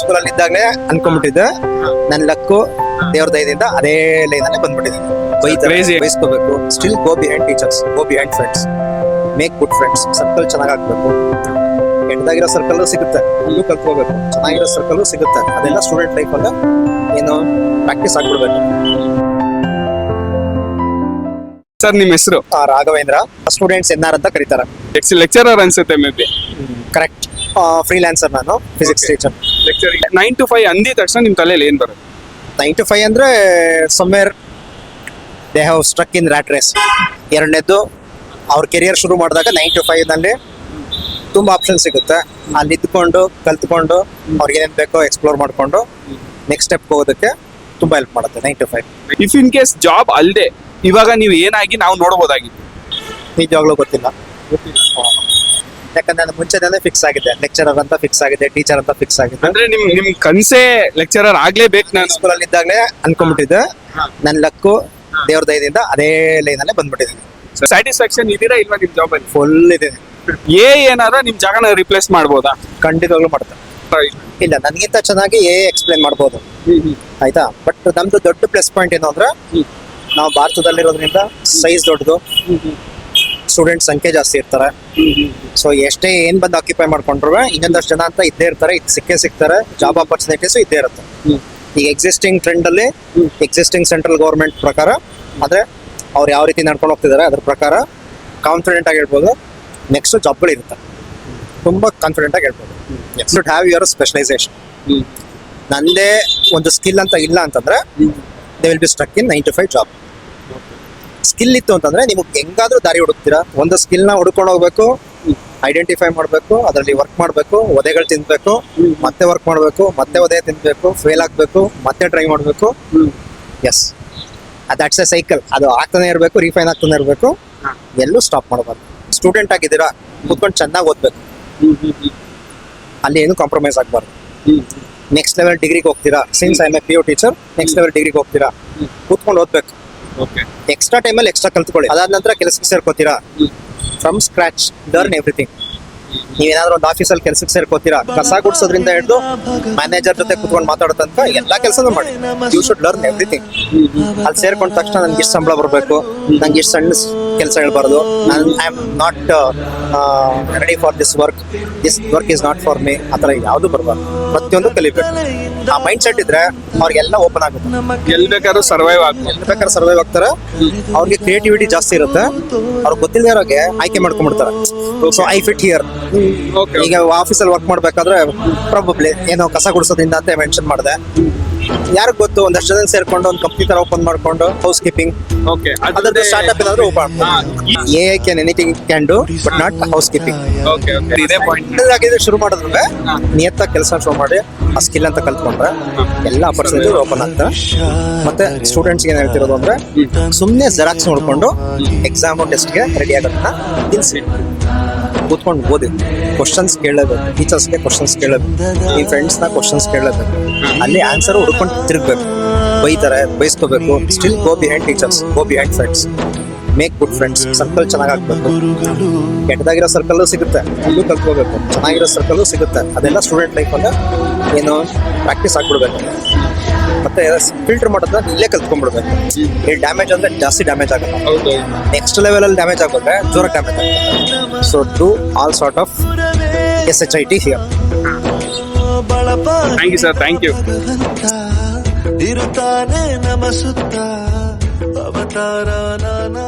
ಸ್ಕೂಲಲ್ಲಿ ಇದ್ದಾಗಲೇ ಅನ್ಕೊಂಡ್ಬಿಟ್ಟಿದ್ದೆ ನನ್ನ ಲಕ್ಕು ದೇವ್ರ ದಯದಿಂದ ಅದೇ ಲೈನ್ ಅಲ್ಲೇ ಬಂದ್ಬಿಟ್ಟಿದೆ. ಬೈಸ್ಕೋಬೇಕು, still go behind teachers, go behind friends, make good friends. Circle ಚೆನ್ನಾಗಿ ಆಗ್ಬೇಕು, ಕೆಟ್ಟದಾಗಿರೋ ಸರ್ಕಲ್ ಸಿಗುತ್ತೆ, ಅಲ್ಲೂ ಕಲ್ತ್ಕೋಬೇಕು. ಚೆನ್ನಾಗಿರೋ ಸರ್ಕಲ್ ಸಿಗುತ್ತೆ, ಅದೆಲ್ಲ ಸ್ಟೂಡೆಂಟ್ ಲೈಫ್ ಅಲ್ಲ ಏನು ಪ್ರಾಕ್ಟೀಸ್ ಆಗ್ಬಿಡ್ಬೇಕು. ಸರ್ ನಿಮ್ಮ ಹೆಸರು? ರಾಘವೇಂದ್ರ. ಸ್ಟೂಡೆಂಟ್ಸ್ ಎನ್ಆರ್ ಅಂತ ಕರೀತಾರೆ. ಲೆಕ್ಚರರ್ ಅನ್ಸುತ್ತೆ ಮೇ ಬಿ. ಕರೆಕ್ಟ್. ಫ್ರೀಲಾನ್ಸರ್ ನಾನು, ಫಿಸಿಕ್ಸ್ ಟೀಚರ್. 9 to 5 ಅಂದಿದ ತಕ್ಷಣ ನಿಮ್ ತಲೆಯಲ್ಲಿ ಏನ್ ಬರುತ್ತೆ? 9 to 5 ಅಂದ್ರೆ somewhere they have struck in rat race. ಎರಡನೇದ್ದು ಅವ್ರ ಕೆರಿಯರ್ ಶುರು ಮಾಡಿದಾಗ 9 to 5 ನಲ್ಲಿ ತುಂಬಾ ಆಪ್ಷನ್ ಸಿಗುತ್ತೆ. ಅಲ್ಲಿ ಇದ್ಕೊಂಡು ಕಲ್ತ್ಕೊಂಡು ಅವ್ರಿಗೆ ಏನೇನ್ ಬೇಕೋ ಎಕ್ಸ್ಪ್ಲೋರ್ ಮಾಡ್ಕೊಂಡು ನೆಕ್ಸ್ಟ್ ಸ್ಟೆಪ್ ಹೋಗೋದಕ್ಕೆ ತುಂಬಾ ಹೆಲ್ಪ್ ಮಾಡುತ್ತೆ 9 to 5. If in case job ಅಲ್ದೆ ಇವಾಗ ನೀವು ಏನಾಗಿ ನಾವು ನೋಡಬಹುದಾಗಿತ್ತು? ನಿಜವಾಗ್ಲೂ ಗೊತ್ತಿಲ್ಲ. ಯಾಕಂದ್ರೆ ನಾನು ಮುಂಚೆನೇ ಫಿಕ್ಸ್ ಆಗಿದೆ, ಲೆಕ್ಚರರ್ ಅಂತ ಫಿಕ್ಸ್ ಆಗಿದೆ, ಟೀಚರ್ ಅಂತ ಫಿಕ್ಸ್ ಆಗಿದೆ. ಅಂದ್ರೆ ನಿಮ್ ಕನ್ಸೆ ಲೆಕ್ಚರರ್ ಆಗ್ಲೇಬೇಕು. ನಾನು ಸ್ಕೂಲಲ್ಲಿ ಇದ್ದಾಗಲೇ ಅನ್ಕೊಂಡ್ಬಿಟ್ಟಿದ್ದೆ, ನನ್ನ ಲಕ್ಕು ದೇವ್ರ ದಯದಿಂದ ಅದೇ ಲೈನ್ ಅಲ್ಲೇ ಬಂದ್ಬಿಟ್ಟಿದ್ದೀನಿ. ಸ್ಯಾಟಿಸ್ಫ್ಯಾಕ್ಷನ್ ಇದೀರಾ ಇಲ್ವಾ ನಿಮ್ ಜಾಬ್ ಅಲ್ಲಿ? ಫುಲ್ ಇದೆ. ಏನಾದ್ರೂ ನಿಮ್ ಜಾಗನ ರಿಪ್ಲೇಸ್ ಮಾಡ್ಬೋದಾ? ಖಂಡಿತವಾಗ್ಲೂ ಮಾಡ್ತಾರೆ. ಇಲ್ಲ, ನನ್ಗಿಂತ ಚೆನ್ನಾಗಿ ಎಕ್ಸ್ಪ್ಲೇನ್ ಮಾಡ್ಬೋದು, ಆಯ್ತಾ. ಬಟ್ ನಮ್ದು ದೊಡ್ಡ ಪ್ಲಸ್ ಪಾಯಿಂಟ್ ಏನು ಅಂದ್ರೆ ನಾವು ಭಾರತದಲ್ಲಿರೋದ್ರಿಂದ ಸೈಜ್ ದೊಡ್ಡದು, ಸ್ಟೂಡೆಂಟ್ ಸಂಖ್ಯೆ ಜಾಸ್ತಿ ಇರ್ತಾರೆ. ಸೊ ಎಷ್ಟೇ ಏನ್ ಬಂದು ಆಕ್ಯುಪೈ ಮಾಡ್ಕೊಂಡ್ರು ಇನ್ನೊಂದಷ್ಟು ಜನ ಅಂತ ಇದ್ದೇ ಇರ್ತಾರೆ, ಸಿಕ್ಕೇ ಸಿಗ್ತಾರೆ. ಜಾಬ್ ಆಪರ್ಚುನಿಟೀಸ್ ಇದ್ದೇ ಇರುತ್ತೆ. ಈಗ ಎಕ್ಸಿಸ್ಟಿಂಗ್ ಟ್ರೆಂಡ್ ಅಲ್ಲಿ ಎಕ್ಸಿಸ್ಟಿಂಗ್ ಸೆಂಟ್ರಲ್ ಗೌರ್ಮೆಂಟ್ ಪ್ರಕಾರ ಅಂದ್ರೆ ಅವ್ರು ಯಾವ ರೀತಿ ನಡ್ಕೊಂಡು ಹೋಗ್ತಿದ್ದಾರೆ ಅದ್ರ ಪ್ರಕಾರ ಕಾನ್ಫಿಡೆಂಟ್ ಆಗಿ ಹೇಳ್ಬೋದು ನೆಕ್ಸ್ಟ್ ಜಾಬ್ಗಳು ಇರುತ್ತೆ. ತುಂಬಾ ಕಾನ್ಫಿಡೆಂಟ್ ಆಗಿ ಹೇಳ್ಬೋದು. Should have your specialization. ನಂದೇ ಒಂದು ಸ್ಕಿಲ್ ಅಂತ ಇಲ್ಲ ಅಂತಂದ್ರೆ they will be struck in 9 to 5 job. Skill ಇತ್ತು ಅಂತಂದ್ರೆ ನಿಮಗೆ ಹೆಂಗಾದ್ರೂ ದಾರಿ ಹುಡುಕ್ತೀರಾ. ಒಂದು ಸ್ಕಿಲ್ನ ಹುಡ್ಕೊಂಡು ಹೋಗ್ಬೇಕು, ಐಡೆಂಟಿಫೈ ಮಾಡಬೇಕು, ಅದರಲ್ಲಿ ವರ್ಕ್ ಮಾಡಬೇಕು, ಒದೆಗಳು ತಿನ್ಬೇಕು, ಮತ್ತೆ ವರ್ಕ್ ಮಾಡಬೇಕು, ಮತ್ತೆ ಒದೆ ತಿನ್ಬೇಕು, ಫೇಲ್ ಆಗಬೇಕು, ಮತ್ತೆ ಟ್ರೈ ಮಾಡಬೇಕು. Yes, that's a cycle. ಅದು ಆಗ್ತಾನೆ ಇರಬೇಕು, ರಿಫೈನ್ ಆಗ್ತಾನೆ ಇರಬೇಕು, ಎಲ್ಲೂ ಸ್ಟಾಪ್ ಮಾಡಬಾರ್ದು. ಸ್ಟೂಡೆಂಟ್ ಆಗಿದ್ದೀರಾ, ಕೂತ್ಕೊಂಡು ಚೆನ್ನಾಗಿ ಓದ್ಬೇಕು, ಅಲ್ಲಿ ಏನು ಕಾಂಪ್ರಮೈಸ್ ಆಗಬಾರ್ದು. ನೆಕ್ಸ್ಟ್ ಲೆವೆಲ್ ಡಿಗ್ರಿಗೆ ಹೋಗ್ತೀರಾ, since I M A PU teacher, next level ಡಿಗ್ರಿಗೆ ಹೋಗ್ತೀರಾ, ಕೂತ್ಕೊಂಡು ಓದ್ಬೇಕು. ಎಕ್ಸ್ಟ್ರಾ ಟೈಮಲ್ಲಿ ಎಕ್ಸ್ಟ್ರಾ ಕಲ್ತ್ಕೊಳ್ಳಿ. ಅದಾದ ನಂತರ ಕೆಲಸಕ್ಕೆ ಸೇರ್ಕೋತೀರಾ, ಫ್ರಮ್ ಸ್ಕ್ರಾಚ್ ಲರ್ನ್ ಎವ್ರಿಥಿಂಗ್. ನೀವೇನಾದ್ರೂ ಒಂದು ಆಫೀಸಲ್ಲಿ ಕೆಲಸಕ್ಕೆ ಸೇರ್ಕೋತೀರಾ, ಕಸ ಗುಡ್ಸೋದ್ರಿಂದ ಹಿಡಿದು ಮ್ಯಾನೇಜರ್ ಜೊತೆ ಕುತ್ಕೊಂಡು ಮಾತಾಡೋ ತನಕ ಎಲ್ಲಾ ಕೆಲಸನೂ ಮಾಡಿ. You should learn everything. ಅಲ್ಲಿ ಸೇರ್ಕೊಂಡ ತಕ್ಷಣ ನನ್ಗೆ ಇಷ್ಟು ಸಂಬಳ ಬರಬೇಕು, ನಂಗೆ ಇಷ್ಟು ಸಣ್ಣ ಕೆಲಸ ಹೇಳ್ಬಾರ್ದು, I am not ready for this work is not for me, ಆ ಥರ ಯಾವುದು ಬರಬಾರ್ದು. ಪ್ರತಿಯೊಂದು ಕಲಿಬೇಕು. ಆ ಮೈಂಡ್ ಸೆಟ್ ಇದ್ರೆ ಅವ್ರಿಗೆಲ್ಲ ಓಪನ್ ಆಗುತ್ತೆ. ಎಲ್ಲಿ ಬೇಕಾದ್ರೂ ಸರ್ವೈವ್ ಆಗ್ತಾರೆ. ಅವ್ರಿಗೆ ಕ್ರಿಯೇಟಿವಿಟಿ ಜಾಸ್ತಿ ಇರುತ್ತೆ. ಅವ್ರಿಗೆ ಗೊತ್ತಿಲ್ಲದೆ ಇರೋಗೆ ಆಯ್ಕೆ ಮಾಡ್ಕೊಂಡ್ಬಿಡ್ತಾರೆ. So I fit here. ಈಗ ಆಫೀಸಲ್ಲಿ ವರ್ಕ್ ಮಾಡ್ಬೇಕಾದ್ರೆ ಪ್ರಾಬಬ್ಲಿ ಏನೋ ಕಸ ಗುಡಿಸೋದ್ರಿಂದ ಅಂತ ಮೆನ್ಷನ್ ಮಾಡಿದೆ. ಯಾರಿಗ್ ಗೊತ್ತು, ಒಂದಷ್ಟು ಜನ ಸೇರ್ಕೊಂಡು ಒಂದು ಕಂಪ್ನಿ ತರ ಓಪನ್ ಮಾಡ್ಕೊಂಡು ಹೌಸ್ ಕೀಪಿಂಗ್, ಅದ್ರದ್ದು ಸ್ಟಾರ್ಟ್ಅಪ್ ಏನಾದ್ರು open AI can anything can do but not house keeping. ಶುರು ಮಾಡಿದ್ರೆ ನಿಯತ್ತಾಗಿ ಕೆಲಸ ಶುರು ಮಾಡಿ ಆ ಸ್ಕಿಲ್ ಅಂತ ಕಲ್ತ್ಕೊಂಡ್ರೆ ಎಲ್ಲ ಆಪರ್ಚುನಿಟಿ ಓಪನ್ ಆಗ್ತವೆ. ಮತ್ತೆ ಸ್ಟೂಡೆಂಟ್ಸ್ ಏನ್ ಹೇಳ್ತಿರೋದು ಅಂದ್ರೆ ಸುಮ್ಮನೆ ಜೆರಾಕ್ಸ್ ನೋಡ್ಕೊಂಡು ಎಕ್ಸಾಮ್ ಟೆಸ್ಟ್ಗೆ ರೆಡಿ ಆಗೋದನ್ನ ನಿಲ್ಸಿ, ಕೂತ್ಕೊಂಡು ಓದಿ, ಕ್ವಶನ್ಸ್ ಕೇಳಬೇಕು, ಟೀಚರ್ಸ್ಗೆ ಕ್ವಶನ್ಸ್ ಕೇಳಬೇಕು, ಈ ಫ್ರೆಂಡ್ಸ್ನ ಕ್ವಶನ್ಸ್ ಕೇಳಬೇಕು, ಅಲ್ಲಿ ಆನ್ಸರ್ ಹುಡ್ಕೊಂಡು ತಿರುಗಬೇಕು. ಬೈತಾರೆ, ಬೈಸ್ಕೋಬೇಕು, still go behind teachers, go behind friends, make good friends. Circle ಚೆನ್ನಾಗಿ ಆಗ್ಬೇಕು, ಕೆಟ್ಟದಾಗಿರೋ ಸರ್ಕಲ್ ಸಿಗುತ್ತೆ, ಅಲ್ಲೂ ಕಲ್ತ್ಕೋಬೇಕು. ಚೆನ್ನಾಗಿರೋ ಸರ್ಕಲ್ ಸಿಗುತ್ತೆ, ಅದೆಲ್ಲ ಸ್ಟೂಡೆಂಟ್ ಲೈಫಲ್ಲಿ ಏನು ಪ್ರಾಕ್ಟೀಸ್ ಆಗ್ಬಿಡ್ಬೇಕು. ಮತ್ತೆ ಫಿಲ್ಟರ್ ಮಾಡೋದನ್ನ ಇಲ್ಲೇ ಕಲ್ತ್ಕೊಂಡ್ಬಿಡ್ಬೇಕು. ಈ ಡ್ಯಾಮೇಜ್ ಅಂದ್ರೆ ಜಾಸ್ತಿ ಡ್ಯಾಮೇಜ್ ಆಗಲ್ಲ, ನೆಕ್ಸ್ಟ್ ಲೆವೆಲ್ ಅಲ್ಲಿ ಡ್ಯಾಮೇಜ್ ಆಗುತ್ತೆ, ಜೋರಾಗಿ ಡ್ಯಾಮೇಜ್ ಆಗುತ್ತೆ. So do all sort of SHIT here. Thank you sir, thank you. ಇರುತ್ತಾನೆ ನಮ ಸುತ್ತ ಅವತಾರ ನಾನಾ